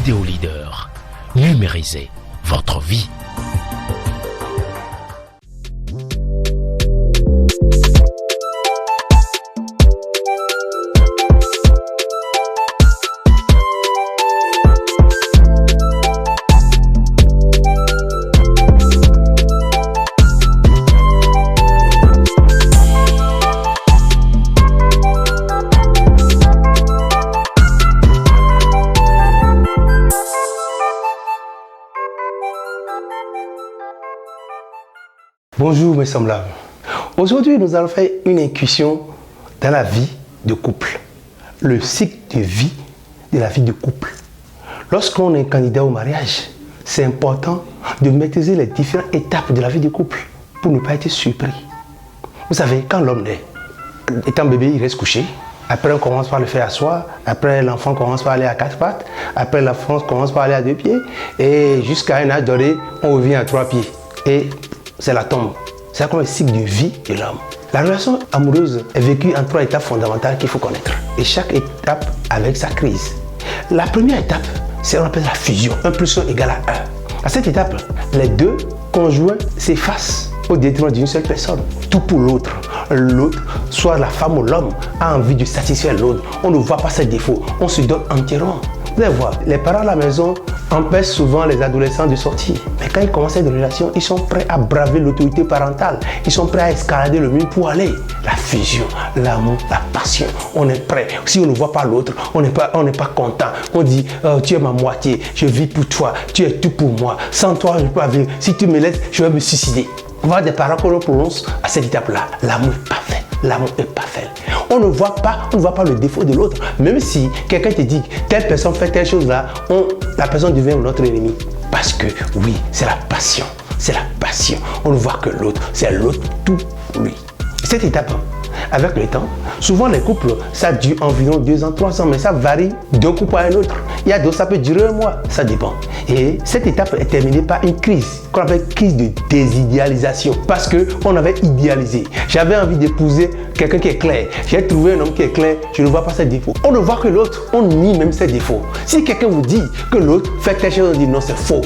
Vidéo Leader. Numérisez votre vie. Bonjour mes semblables. Aujourd'hui, nous allons faire une incursion dans la vie de couple. Le cycle de vie de la vie de couple. Lorsqu'on est candidat au mariage, c'est important de maîtriser les différentes étapes de la vie de couple pour ne pas être surpris. Vous savez, quand l'homme naît, étant bébé, il reste couché. Après, on commence par le faire asseoir. Après, l'enfant commence par aller à quatre pattes. Après, l'enfant commence par aller à deux pieds. Et jusqu'à un âge donné, on revient à trois pieds. Et c'est la tombe. C'est comme le cycle de vie de l'homme. La relation amoureuse est vécue en trois étapes fondamentales qu'il faut connaître. Et chaque étape avec sa crise. La première étape, c'est ce qu'on appelle la fusion. 1 plus 1 égale à 1. À cette étape, les deux conjoints s'effacent au détriment d'une seule personne. Tout pour l'autre. L'autre, soit la femme ou l'homme, a envie de satisfaire l'autre. On ne voit pas ses défauts. On se donne entièrement. Vous allez voir, les parents à la maison empêchent souvent les adolescents de sortir. Mais quand ils commencent une relation, ils sont prêts à braver l'autorité parentale. Ils sont prêts à escalader le mur pour aller. La fusion, l'amour, la passion. On est prêt. Si on ne voit pas l'autre, on n'est pas content. On dit, oh, tu es ma moitié, je vis pour toi, tu es tout pour moi. Sans toi, je ne peux pas vivre. Si tu me laisses, je vais me suicider. On va avoir des parents qu'on prononce à cette étape-là. L'amour est parfait. L'amour est parfait. On ne voit pas le défaut de l'autre. Même si quelqu'un te dit telle personne fait telle chose là, la personne devient notre ennemi. Parce que oui, c'est la passion. C'est la passion. On ne voit que l'autre. C'est l'autre tout pour lui. Cette étape, avec le temps, souvent les couples, ça dure environ 2 ans, 3 ans, mais ça varie d'un couple à un autre. Il y a d'autres, ça peut durer un mois, ça dépend. Et cette étape est terminée par une crise, qu'on appelle crise de désidéalisation, parce qu'on avait idéalisé. J'avais envie d'épouser quelqu'un qui est clair. J'ai trouvé un homme qui est clair, je ne vois pas ses défauts. On ne voit que l'autre, on nie même ses défauts. Si quelqu'un vous dit que l'autre fait quelque chose, on dit non, c'est faux.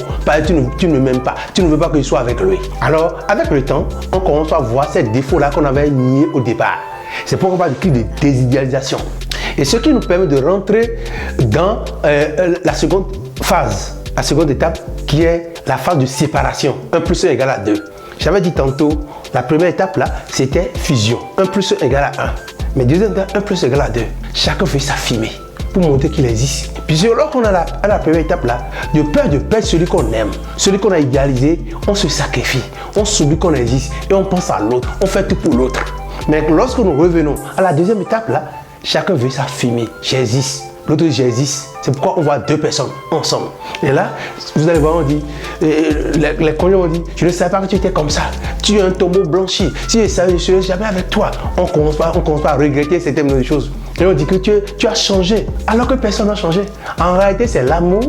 Tu ne m'aimes pas, tu ne veux pas que je sois avec lui. Alors, avec le temps, on commence à voir ces défauts-là qu'on avait niés au départ. C'est pourquoi on parle de crise de désidéalisation. Et ce qui nous permet de rentrer dans la seconde phase, la seconde étape, qui est la phase de séparation. 1 plus 1 égale à 2. J'avais dit tantôt, la première étape là, c'était fusion. 1 plus 1 égale à 1. Mais deuxième étape, 1 plus 1 égale à 2. Chacun veut s'affirmer pour montrer qu'il existe. Puis lorsqu'on est à la première étape là, de peur de perdre celui qu'on aime, celui qu'on a idéalisé, on se sacrifie, on s'oublie qu'on existe et on pense à l'autre, on fait tout pour l'autre. Mais lorsque nous revenons à la deuxième étape là, chacun veut s'affirmer, j'existe. L'autre dit j'existe. C'est pourquoi on voit 2 personnes ensemble. Et là, vous allez voir, on dit, les conjoints ont dit, je ne savais pas que tu étais comme ça. Tu es un tombeau blanchi. Si je savais, je ne serais jamais avec toi. On commence pas à regretter certaines choses. Et on dit que tu as changé, alors que personne n'a changé. En réalité, c'est l'amour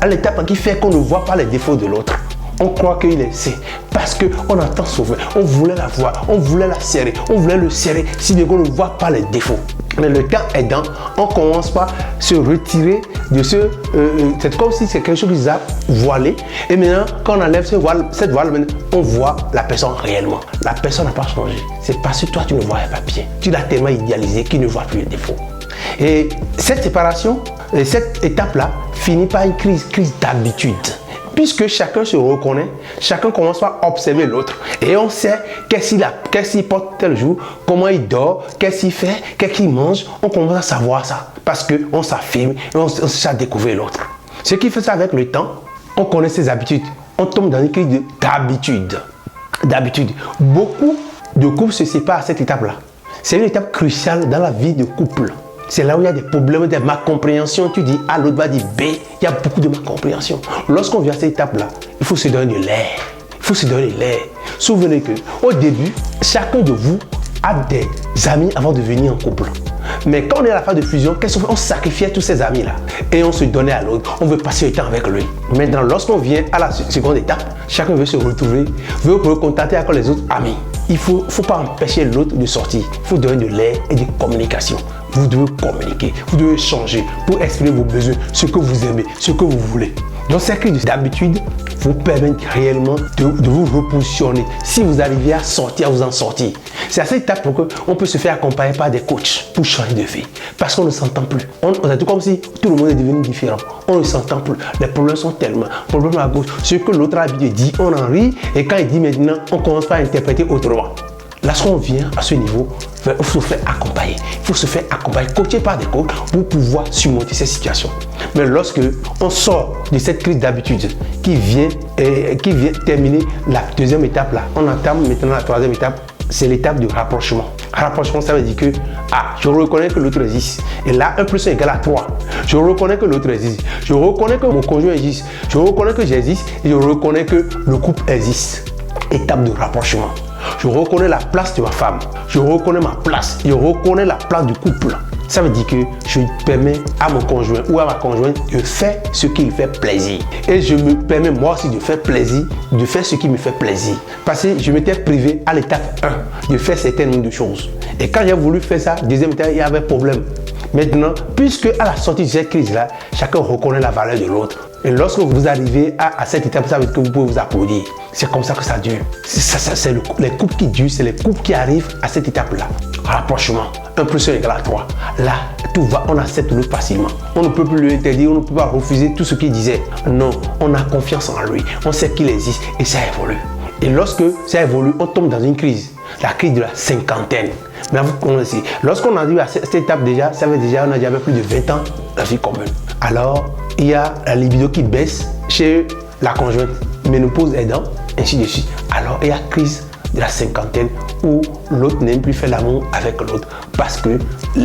à l'étape qui fait qu'on ne voit pas les défauts de l'autre. On croit qu'il est c'est parce qu'on entend souvent, on voulait la voir, on voulait la serrer, on voulait le serrer, si bien qu'on ne voit pas les défauts. Mais le temps aidant, on commence par se retirer de ce... c'est comme si c'est quelque chose qui nous a voilé. Et maintenant, quand on enlève cette voile, on voit la personne réellement. La personne n'a pas changé. C'est parce que toi, tu ne voyais pas bien. Tu l'as tellement idéalisé qu'il ne voit plus les défauts. Et cette séparation, cette étape-là, finit par une crise d'habitude. Puisque chacun se reconnaît, chacun commence par observer l'autre. Et on sait qu'est-ce qu'il porte tel jour, comment il dort, qu'est-ce qu'il fait, qu'est-ce qu'il mange. On commence à savoir ça. Parce qu'on s'affirme et on cherche à découvrir l'autre. Ce qui fait ça avec le temps, on connaît ses habitudes. On tombe dans une crise d'habitude. Beaucoup de couples se séparent à cette étape-là. C'est une étape cruciale dans la vie de couple. C'est là où il y a des problèmes, des malcompréhensions. Tu dis A, l'autre va dire B. Il y a beaucoup de malcompréhensions. Lorsqu'on vient à cette étape-là, il faut se donner de l'air. Souvenez que au début, chacun de vous a des amis avant de venir en couple. Mais quand on est à la phase de fusion, qu'est-ce qu'on fait? On sacrifiait tous ces amis-là et on se donnait à l'autre. On veut passer le temps avec lui. Maintenant, lorsqu'on vient à la seconde étape, chacun veut se retrouver, veut recontacter avec les autres amis. Il ne faut pas empêcher l'autre de sortir. Il faut donner de l'air et de communication. vous devez communiquer, vous devez changer pour exprimer vos besoins, ce que vous aimez, ce que vous voulez. Donc ces crises d'habitude vous permettent réellement de vous repositionner. Si vous arrivez à sortir, à vous en sortir. C'est à cette étape qu'on peut se faire accompagner par des coachs pour changer de vie. Parce qu'on ne s'entend plus. C'est tout comme si tout le monde est devenu différent. On ne s'entend plus. Les problèmes sont tellement. Problème à gauche. Ce que l'autre a l'habitude de dire, on en rit. Et quand il dit maintenant, on commence par interpréter autrement. Lorsqu'on vient à ce niveau, il faut se faire accompagner. Il faut se faire accompagner, coacher par des coachs pour pouvoir surmonter ces situations. Mais lorsque on sort de cette crise d'habitude qui vient terminer la deuxième étape là, on entame maintenant la troisième étape, c'est l'étape du rapprochement. Rapprochement, ça veut dire que je reconnais que l'autre existe. Et là, 1 plus 1 égale à 3. Je reconnais que l'autre existe. Je reconnais que mon conjoint existe. Je reconnais que j'existe. Et je reconnais que le couple existe. Étape de rapprochement. Je reconnais la place de ma femme. Je reconnais ma place. Je reconnais la place du couple. Ça veut dire que je permets à mon conjoint ou à ma conjointe de faire ce qui lui fait plaisir. Et je me permets moi aussi de faire plaisir, de faire ce qui me fait plaisir. Parce que je m'étais privé à l'étape 1 de faire certaines nombre de choses. Et quand j'ai voulu faire ça, deuxième étape, il y avait problème. Maintenant, puisque à la sortie de cette crise-là, chacun reconnaît la valeur de l'autre. Et lorsque vous arrivez à cette étape, ça veut dire que vous pouvez vous applaudir. C'est comme ça que ça dure. C'est les couples qui durent, c'est les couples qui arrivent à cette étape-là. Rapprochement. 1 plus 1 égale à 3. Là, tout va, on accepte l'autre facilement. On ne peut plus lui interdire, on ne peut pas refuser tout ce qu'il disait. Non, on a confiance en lui. On sait qu'il existe et ça évolue. Et lorsque ça évolue, on tombe dans une crise. La crise de la cinquantaine. Mais vous connaissez, lorsqu'on arrive à cette étape déjà, ça veut déjà, on a déjà plus de 20 ans de vie commune. Alors, il y a la libido qui baisse chez la conjointe, ménopause aidant, ainsi de suite. Alors, il y a crise de la cinquantaine où l'autre n'aime plus faire l'amour avec l'autre parce que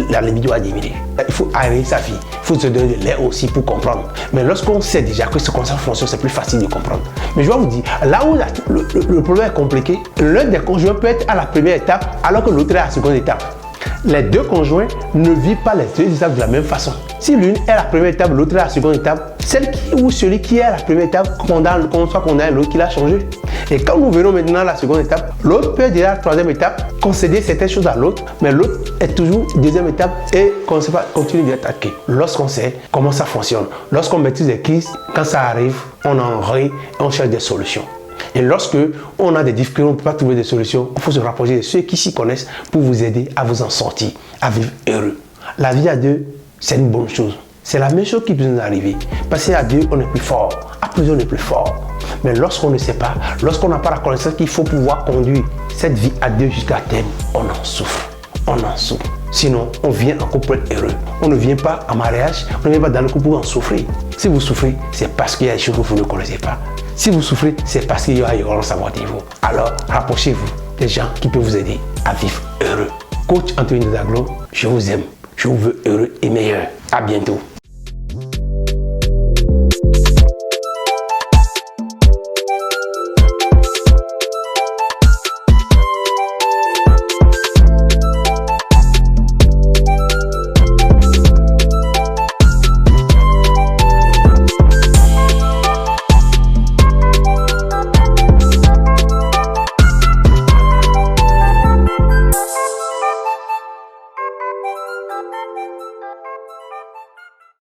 la libido a diminué. Il faut aérer sa vie, il faut se donner de l'air aussi pour comprendre. Mais lorsqu'on sait déjà que ce concept fonctionne, c'est plus facile de comprendre. Mais je vais vous dire, là où le problème est compliqué, l'un des conjoints peut être à la première étape alors que l'autre est à la seconde étape. Les deux conjoints ne vivent pas les deux étapes de la même façon. Si l'une est à la première étape, l'autre est à la seconde étape, celle qui ou celui qui est à la première étape, qu'on soit condamné, l'autre qui l'a changé. Et quand nous venons maintenant à la seconde étape, l'autre peut être déjà à la troisième étape, concéder certaines choses à l'autre, mais l'autre est toujours deuxième étape et continue d'attaquer. Lorsqu'on sait comment ça fonctionne, lorsqu'on maîtrise les crises, quand ça arrive, on en rit et on cherche des solutions. Et lorsque on a des difficultés, on ne peut pas trouver des solutions, il faut se rapprocher de ceux qui s'y connaissent pour vous aider à vous en sortir, à vivre heureux. La vie à deux, c'est une bonne chose. C'est la même chose qui peut nous arriver. Parce qu'à deux, on est plus fort. À plusieurs, on est plus fort. Mais lorsqu'on ne sait pas, lorsqu'on n'a pas la connaissance qu'il faut pouvoir conduire cette vie à deux jusqu'à terme, on en souffre. On en souffre. Sinon, on vient en couple heureux. On ne vient pas en mariage, on ne vient pas dans le couple pour en souffrir. Si vous souffrez, c'est parce qu'il y a des choses que vous ne connaissez pas. Si vous souffrez, c'est parce qu'il y a ignorance à votre niveau. Alors, rapprochez-vous des gens qui peuvent vous aider à vivre heureux. Coach Anthony Daglo, je vous aime. Je vous veux heureux et meilleur. À bientôt.